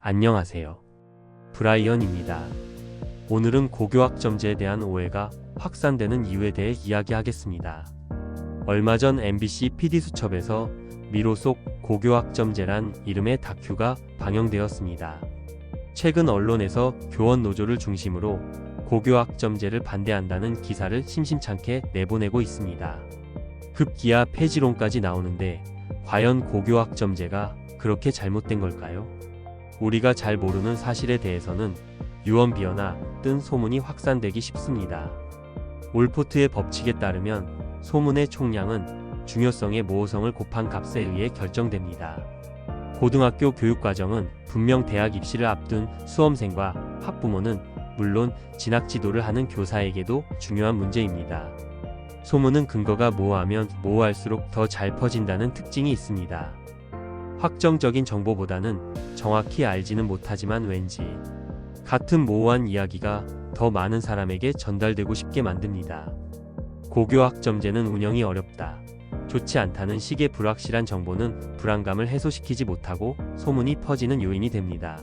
안녕하세요. 브라이언입니다. 오늘은 고교학점제에 대한 오해가 확산되는 이유에 대해 이야기하겠습니다. 얼마 전 MBC PD수첩에서 미로 속 고교학점제란 이름의 다큐가 방영되었습니다. 최근 언론에서 교원 노조를 중심으로 고교학점제를 반대한다는 기사를 심심찮게 내보내고 있습니다. 급기야 폐지론까지 나오는데 과연 고교학점제가 그렇게 잘못된 걸까요? 우리가 잘 모르는 사실에 대해서는 유언비어나 뜬 소문이 확산되기 쉽습니다. 올포트의 법칙에 따르면 소문의 총량은 중요성의 모호성을 곱한 값에 의해 결정됩니다. 고등학교 교육과정은 분명 대학 입시를 앞둔 수험생과 학부모는 물론 진학 지도를 하는 교사에게도 중요한 문제입니다. 소문은 근거가 모호하면 모호할수록 더 잘 퍼진다는 특징이 있습니다. 확정적인 정보보다는 정확히 알지는 못하지만 왠지 같은 모호한 이야기가 더 많은 사람에게 전달되고 싶게 만듭니다. 고교학점제는 운영이 어렵다, 좋지 않다는 식의 불확실한 정보는 불안감을 해소시키지 못하고 소문이 퍼지는 요인이 됩니다.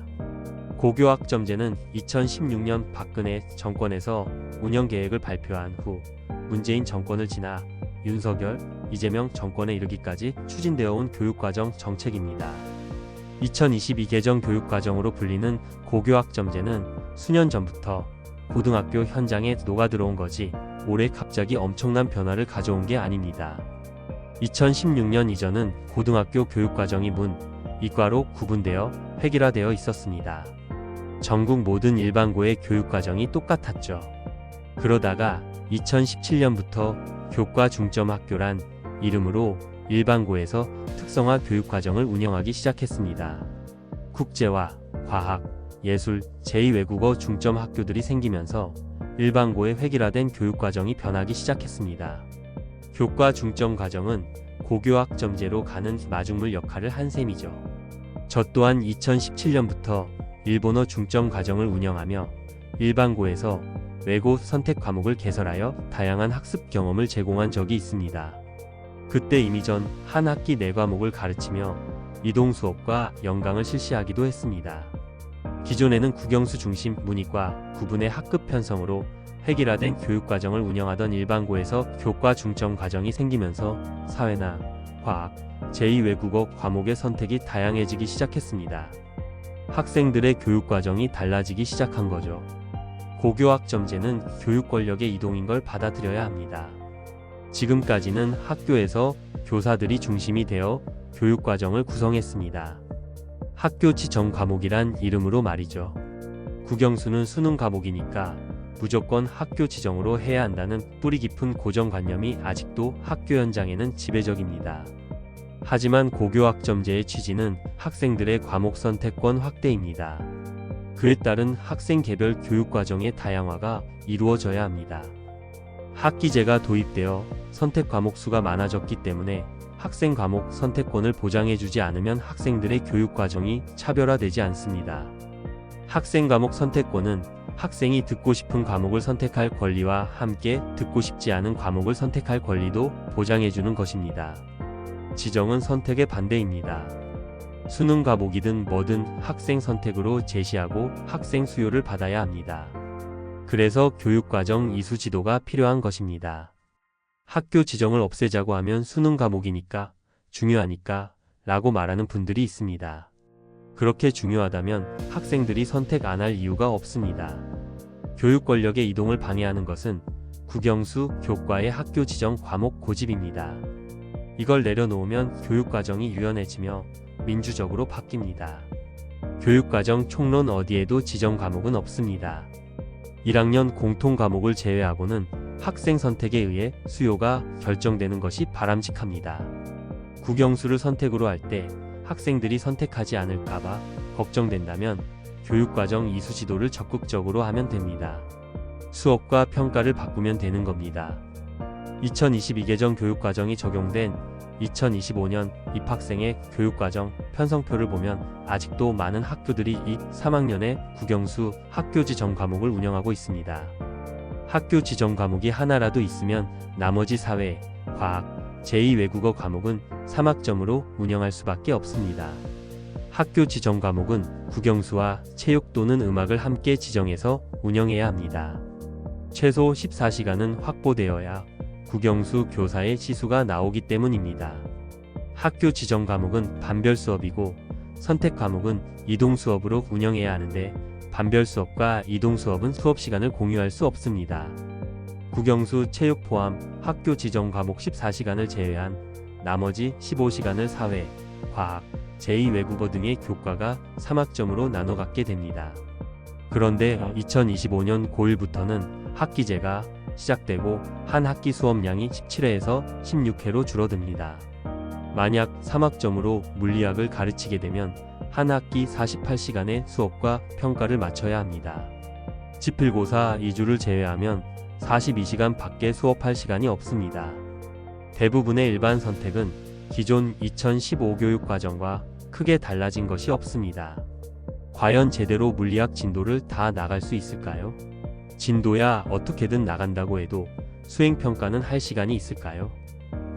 고교학점제는 2016년 박근혜 정권에서 운영 계획을 발표한 후 문재인 정권을 지나 윤석열, 이재명 정권에 이르기까지 추진되어 온 교육과정 정책입니다. 2022 개정 교육과정으로 불리는 고교학점제는 수년 전부터 고등학교 현장에 녹아들어온 거지 올해 갑자기 엄청난 변화를 가져온 게 아닙니다. 2016년 이전은 고등학교 교육과정이 문, 이과로 구분되어 획일화되어 있었습니다. 전국 모든 일반고의 교육과정이 똑같았죠. 그러다가 2017년부터 교과 중점 학교란 이름으로 일반고에서 특성화 교육과정을 운영하기 시작했습니다. 국제화, 과학, 예술, 제2외국어 중점 학교들이 생기면서 일반고의 획일화된 교육과정이 변하기 시작했습니다. 교과 중점 과정은 고교학점제로 가는 마중물 역할을 한 셈이죠. 저 또한 2017년부터 일본어 중점 과정을 운영하며 일반고에서 외고 선택 과목을 개설하여 다양한 학습 경험을 제공한 적이 있습니다. 그때 이미 전 한 학기 4과목을 가르치며 이동 수업과 연강을 실시하기도 했습니다. 기존에는 국영수 중심 문이과 구분의 학급 편성으로 획일화된 교육과정을 운영하던 일반고에서 교과 중점 과정이 생기면서 사회나 과학, 제2외국어 과목의 선택이 다양해지기 시작했습니다. 학생들의 교육과정이 달라지기 시작한 거죠. 고교학점제는 교육 권력의 이동인 걸 받아들여야 합니다. 지금까지는 학교에서 교사들이 중심이 되어 교육과정을 구성했습니다. 학교 지정 과목이란 이름으로 말이죠. 국영수는 수능 과목이니까 무조건 학교 지정으로 해야 한다는 뿌리 깊은 고정관념이 아직도 학교 현장에는 지배적입니다. 하지만 고교학점제의 취지는 학생들의 과목 선택권 확대입니다. 그에 따른 학생 개별 교육과정의 다양화가 이루어져야 합니다. 학기제가 도입되어 선택 과목 수가 많아졌기 때문에 학생 과목 선택권을 보장해주지 않으면 학생들의 교육과정이 차별화되지 않습니다. 학생 과목 선택권은 학생이 듣고 싶은 과목을 선택할 권리와 함께 듣고 싶지 않은 과목을 선택할 권리도 보장해주는 것입니다. 지정은 선택의 반대입니다. 수능 과목이든 뭐든 학생 선택으로 제시하고 학생 수요를 받아야 합니다. 그래서 교육과정 이수 지도가 필요한 것입니다. 학교 지정을 없애자고 하면 수능 과목이니까, 중요하니까 라고 말하는 분들이 있습니다. 그렇게 중요하다면 학생들이 선택 안 할 이유가 없습니다. 교육 권력의 이동을 방해하는 것은 국영수 교과의 학교 지정 과목 고집입니다. 이걸 내려놓으면 교육과정이 유연해지며 민주적으로 바뀝니다. 교육과정 총론 어디에도 지정 과목은 없습니다. 1학년 공통 과목을 제외하고는 학생 선택에 의해 수요가 결정되는 것이 바람직합니다. 국영수를 선택으로 할 때 학생들이 선택하지 않을까봐 걱정된다면 교육과정 이수 지도를 적극적으로 하면 됩니다. 수업과 평가를 바꾸면 되는 겁니다. 2022 개정 교육과정이 적용된 2025년 입학생의 교육과정 편성표를 보면 아직도 많은 학교들이 2, 3학년에 국영수 학교 지정 과목을 운영하고 있습니다. 학교 지정 과목이 하나라도 있으면 나머지 사회, 과학, 제2외국어 과목은 3학점으로 운영할 수밖에 없습니다. 학교 지정 과목은 국영수와 체육 또는 음악을 함께 지정해서 운영해야 합니다. 최소 14시간은 확보되어야 국영수 교사의 시수가 나오기 때문입니다. 학교 지정 과목은 반별 수업이고 선택 과목은 이동 수업으로 운영해야 하는데 반별 수업과 이동 수업은 수업 시간을 공유할 수 없습니다. 국영수 체육 포함 학교 지정 과목 14시간을 제외한 나머지 15시간을 사회, 과학, 제2외국어 등의 교과가 3학점으로 나눠 갖게 됩니다. 그런데 2025년 고1부터는 학기제가 시작되고 한 학기 수업량이 17회에서 16회로 줄어듭니다. 만약 3학점으로 물리학을 가르치게 되면 한 학기 48시간의 수업과 평가를 마쳐야 합니다. 지필고사 2주를 제외하면 42시간 밖에 수업할 시간이 없습니다. 대부분의 일반 선택은 기존 2015 교육과정과 크게 달라진 것이 없습니다. 과연 제대로 물리학 진도를 다 나갈 수 있을까요? 진도야 어떻게든 나간다고 해도 수행평가는 할 시간이 있을까요?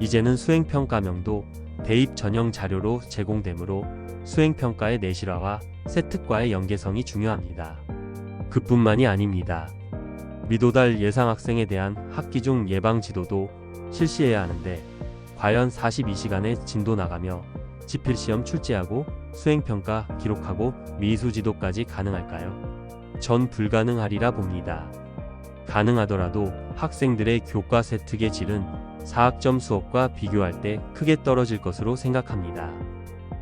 이제는 수행평가명도 대입 전형 자료로 제공되므로 수행평가의 내실화와 세특과의 연계성이 중요합니다. 그뿐만이 아닙니다. 미도달 예상학생에 대한 학기 중 예방지도도 실시해야 하는데 과연 42시간의 진도 나가며 지필시험 출제하고 수행평가 기록하고 미수지도까지 가능할까요? 전 불가능하리라 봅니다. 가능하더라도 학생들의 교과 세특의 질은 4학점 수업과 비교할 때 크게 떨어질 것으로 생각합니다.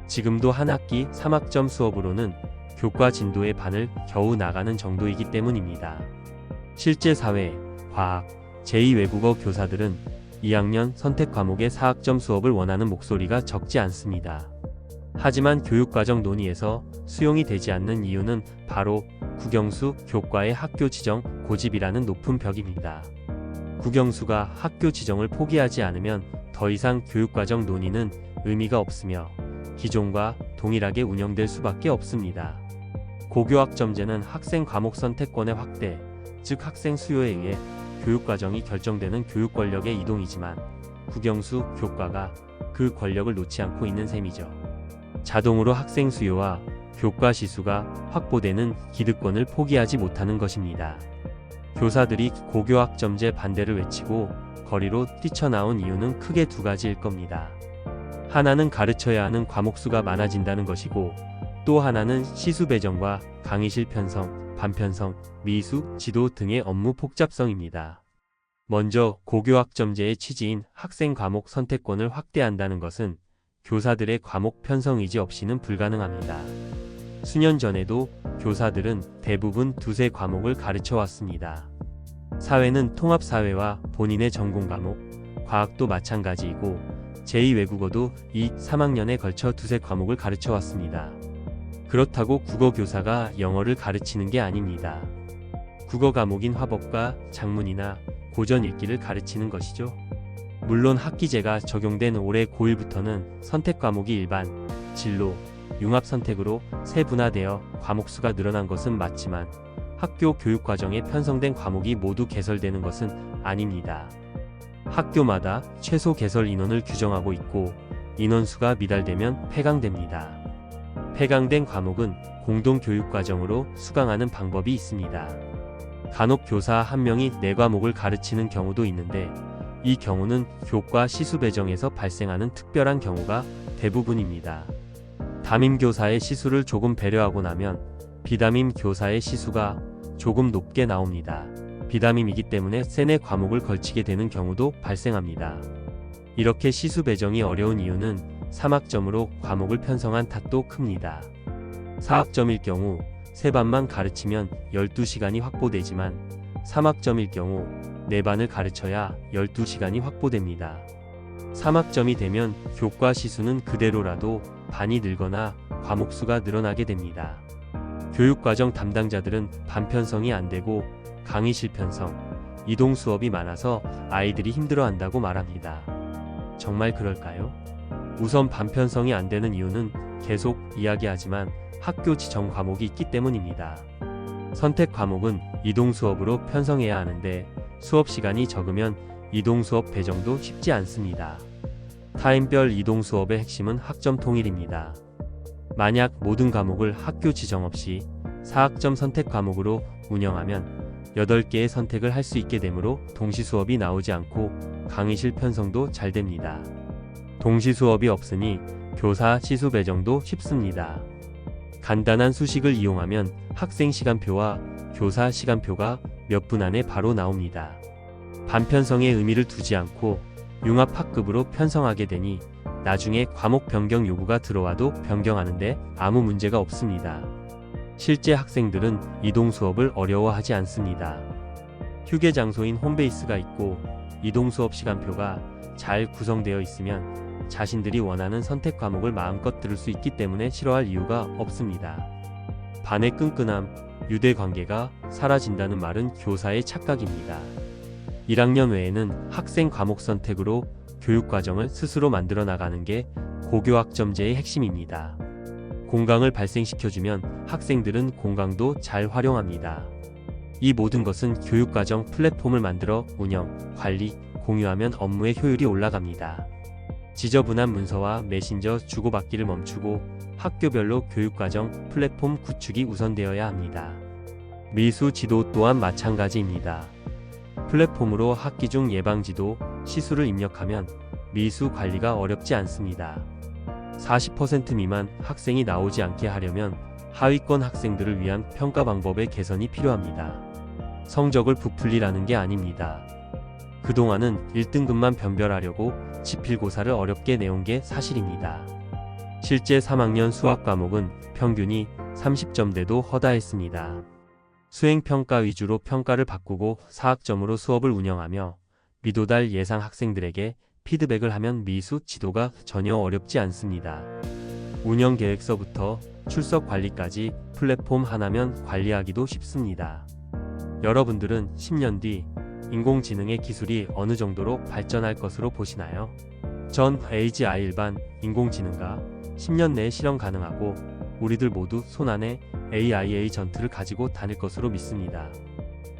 지금도 한 학기 3학점 수업으로는 교과 진도의 반을 겨우 나가는 정도이기 때문입니다. 실제 사회, 과학, 제2외국어 교사들은 2학년 선택 과목의 4학점 수업을 원하는 목소리가 적지 않습니다. 하지만 교육과정 논의에서 수용이 되지 않는 이유는 바로 국영수 교과의 학교 지정 고집이라는 높은 벽입니다. 국영수가 학교 지정을 포기하지 않으면 더 이상 교육과정 논의는 의미가 없으며 기존과 동일하게 운영될 수밖에 없습니다. 고교학점제는 학생 과목 선택권의 확대, 즉 학생 수요에 의해 교육과정이 결정되는 교육 권력의 이동이지만 국영수 교과가 그 권력을 놓지 않고 있는 셈이죠. 자동으로 학생 수요와 교과 시수가 확보되는 기득권을 포기하지 못하는 것입니다. 교사들이 고교학점제 반대를 외치고 거리로 뛰쳐나온 이유는 크게 두 가지일 겁니다. 하나는 가르쳐야 하는 과목수가 많아진다는 것이고 또 하나는 시수 배정과 강의실 편성, 반편성, 미수, 지도 등의 업무 복잡성입니다. 먼저 고교학점제의 취지인 학생 과목 선택권을 확대한다는 것은 교사들의 과목 편성 의지 없이는 불가능합니다. 수년 전에도 교사들은 대부분 두세 과목을 가르쳐 왔습니다. 사회는 통합사회와 본인의 전공 과목, 과학도 마찬가지이고 제2외국어도 2, 3학년에 걸쳐 두세 과목을 가르쳐 왔습니다. 그렇다고 국어교사가 영어를 가르치는 게 아닙니다. 국어 과목인 화법과 작문이나 고전 읽기를 가르치는 것이죠. 물론 학기제가 적용된 올해 고1부터는 선택 과목이 일반, 진로, 융합 선택으로 세분화되어 과목수가 늘어난 것은 맞지만 학교 교육과정에 편성된 과목이 모두 개설되는 것은 아닙니다. 학교마다 최소 개설 인원을 규정하고 있고 인원수가 미달되면 폐강됩니다. 폐강된 과목은 공동교육과정으로 수강하는 방법이 있습니다. 간혹 교사 한 명이 4과목을 가르치는 경우도 있는데 이 경우는 교과 시수 배정에서 발생하는 특별한 경우가 대부분입니다. 담임 교사의 시수를 조금 배려하고 나면 비담임 교사의 시수가 조금 높게 나옵니다. 비담임이기 때문에 3-4과목을 걸치게 되는 경우도 발생합니다. 이렇게 시수 배정이 어려운 이유는 3학점으로 과목을 편성한 탓도 큽니다. 4학점일 경우 3반만 가르치면 12시간이 확보되지만 3학점일 경우 4반을 가르쳐야 12시간이 확보됩니다. 3학점이 되면 교과 시수는 그대로라도 반이 늘거나 과목수가 늘어나게 됩니다. 교육과정 담당자들은 반편성이 안되고 강의실 편성, 이동 수업이 많아서 아이들이 힘들어한다고 말합니다. 정말 그럴까요? 우선 반편성이 안되는 이유는 계속 이야기하지만 학교 지정 과목이 있기 때문입니다. 선택 과목은 이동 수업으로 편성해야 하는데 수업 시간이 적으면 이동 수업 배정도 쉽지 않습니다. 타임별 이동 수업의 핵심은 학점 통일입니다. 만약 모든 과목을 학교 지정 없이 4학점 선택 과목으로 운영하면 8개의 선택을 할 수 있게 되므로 동시 수업이 나오지 않고 강의실 편성도 잘 됩니다. 동시 수업이 없으니 교사 시수 배정도 쉽습니다. 간단한 수식을 이용하면 학생 시간표와 교사 시간표가 몇 분 안에 바로 나옵니다. 반편성에 의미를 두지 않고 융합학급으로 편성하게 되니 나중에 과목 변경 요구가 들어와도 변경하는데 아무 문제가 없습니다. 실제 학생들은 이동 수업을 어려워하지 않습니다. 휴게 장소인 홈베이스가 있고 이동 수업 시간표가 잘 구성되어 있으면 자신들이 원하는 선택 과목을 마음껏 들을 수 있기 때문에 싫어할 이유가 없습니다. 반의 끈끈함, 유대 관계가 사라진다는 말은 교사의 착각입니다. 1학년 외에는 학생 과목 선택으로 교육과정을 스스로 만들어 나가는 게 고교학점제의 핵심입니다. 공강을 발생시켜주면 학생들은 공강도 잘 활용합니다. 이 모든 것은 교육과정 플랫폼을 만들어 운영, 관리, 공유하면 업무의 효율이 올라갑니다. 지저분한 문서와 메신저 주고받기를 멈추고 학교별로 교육과정 플랫폼 구축이 우선되어야 합니다. 미수 지도 또한 마찬가지입니다. 플랫폼으로 학기 중 예방지도, 시수를 입력하면 미수 관리가 어렵지 않습니다. 40% 미만 학생이 나오지 않게 하려면 하위권 학생들을 위한 평가 방법의 개선이 필요합니다. 성적을 부풀리라는 게 아닙니다. 그동안은 1등급만 변별하려고 지필고사를 어렵게 내온 게 사실입니다. 실제 3학년 수학 과목은 평균이 30점대도 허다했습니다. 수행평가 위주로 평가를 바꾸고 4학점으로 수업을 운영하며 미도달 예상 학생들에게 피드백을 하면 미수 지도가 전혀 어렵지 않습니다. 운영 계획서부터 출석 관리까지 플랫폼 하나면 관리하기도 쉽습니다. 여러분들은 10년 뒤 인공지능의 기술이 어느 정도로 발전할 것으로 보시나요? 전 AGI 일반 인공지능과 10년 내에 실현 가능하고 우리들 모두 손안에 AI 에이전트를 가지고 다닐 것으로 믿습니다.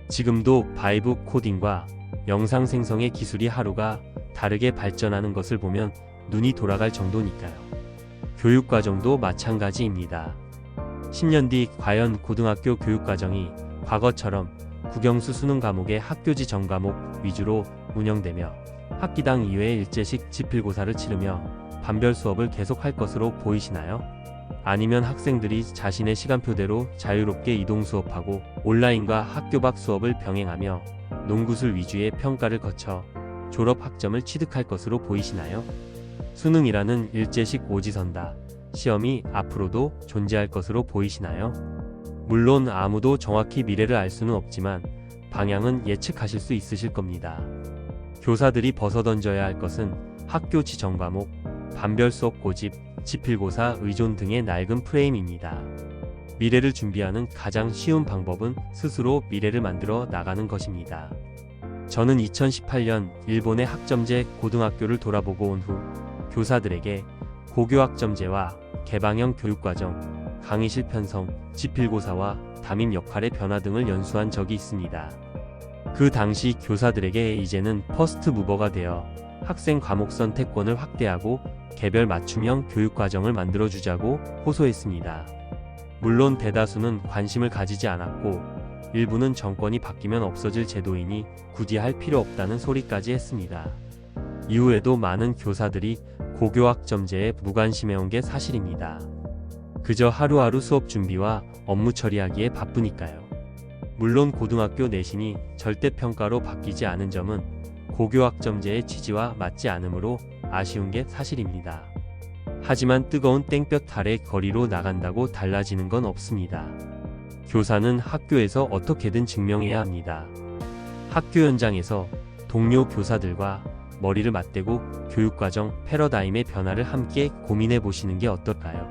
지금도 바이브 코딩과 영상 생성의 기술이 하루가 다르게 발전하는 것을 보면 눈이 돌아갈 정도니까요. 교육과정도 마찬가지입니다. 10년 뒤 과연 고등학교 교육과정이 과거처럼 국영수 수능 과목의 학교지 전과목 위주로 운영되며 학기당 2회 일제식 지필고사를 치르며 반별 수업을 계속할 것으로 보이시나요? 아니면 학생들이 자신의 시간표대로 자유롭게 이동 수업하고 온라인과 학교 밖 수업을 병행하며 논구술 위주의 평가를 거쳐 졸업 학점을 취득할 것으로 보이시나요? 수능이라는 일제식 오지선다 시험이 앞으로도 존재할 것으로 보이시나요? 물론 아무도 정확히 미래를 알 수는 없지만 방향은 예측하실 수 있으실 겁니다. 교사들이 벗어던져야 할 것은 학교 지정 과목, 반별 수업 고집, 지필고사 의존 등의 낡은 프레임입니다. 미래를 준비하는 가장 쉬운 방법은 스스로 미래를 만들어 나가는 것입니다. 저는 2018년 일본의 학점제 고등학교를 돌아보고 온 후 교사들에게 고교학점제와 개방형 교육과정, 강의실 편성, 지필고사와 담임 역할의 변화 등을 연수한 적이 있습니다. 그 당시 교사들에게 이제는 퍼스트 무버가 되어 학생 과목 선택권을 확대하고 개별 맞춤형 교육과정을 만들어주자고 호소했습니다. 물론 대다수는 관심을 가지지 않았고 일부는 정권이 바뀌면 없어질 제도이니 굳이 할 필요 없다는 소리까지 했습니다. 이후에도 많은 교사들이 고교학점제에 무관심해온 게 사실입니다. 그저 하루하루 수업 준비와 업무 처리하기에 바쁘니까요. 물론 고등학교 내신이 절대평가로 바뀌지 않은 점은 고교학점제의 취지와 맞지 않으므로 아쉬운 게 사실입니다. 하지만 뜨거운 땡볕 아래 거리로 나간다고 달라지는 건 없습니다. 교사는 학교에서 어떻게든 증명해야 합니다. 학교 현장에서 동료 교사들과 머리를 맞대고 교육과정 패러다임의 변화를 함께 고민해 보시는 게 어떨까요?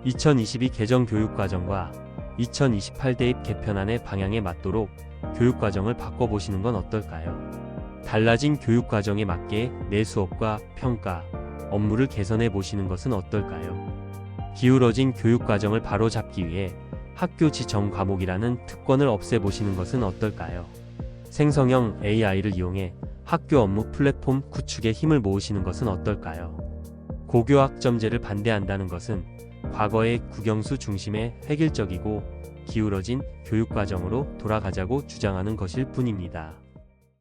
2022 개정 교육과정과 2028 대입 개편안의 방향에 맞도록 교육과정을 바꿔보시는 건 어떨까요? 달라진 교육과정에 맞게 내 수업과 평가, 업무를 개선해 보시는 것은 어떨까요? 기울어진 교육과정을 바로잡기 위해 학교 지정 과목이라는 특권을 없애보시는 것은 어떨까요? 생성형 AI를 이용해 학교 업무 플랫폼 구축에 힘을 모으시는 것은 어떨까요? 고교학점제를 반대한다는 것은 과거의 국영수 중심의 획일적이고 기울어진 교육과정으로 돌아가자고 주장하는 것일 뿐입니다.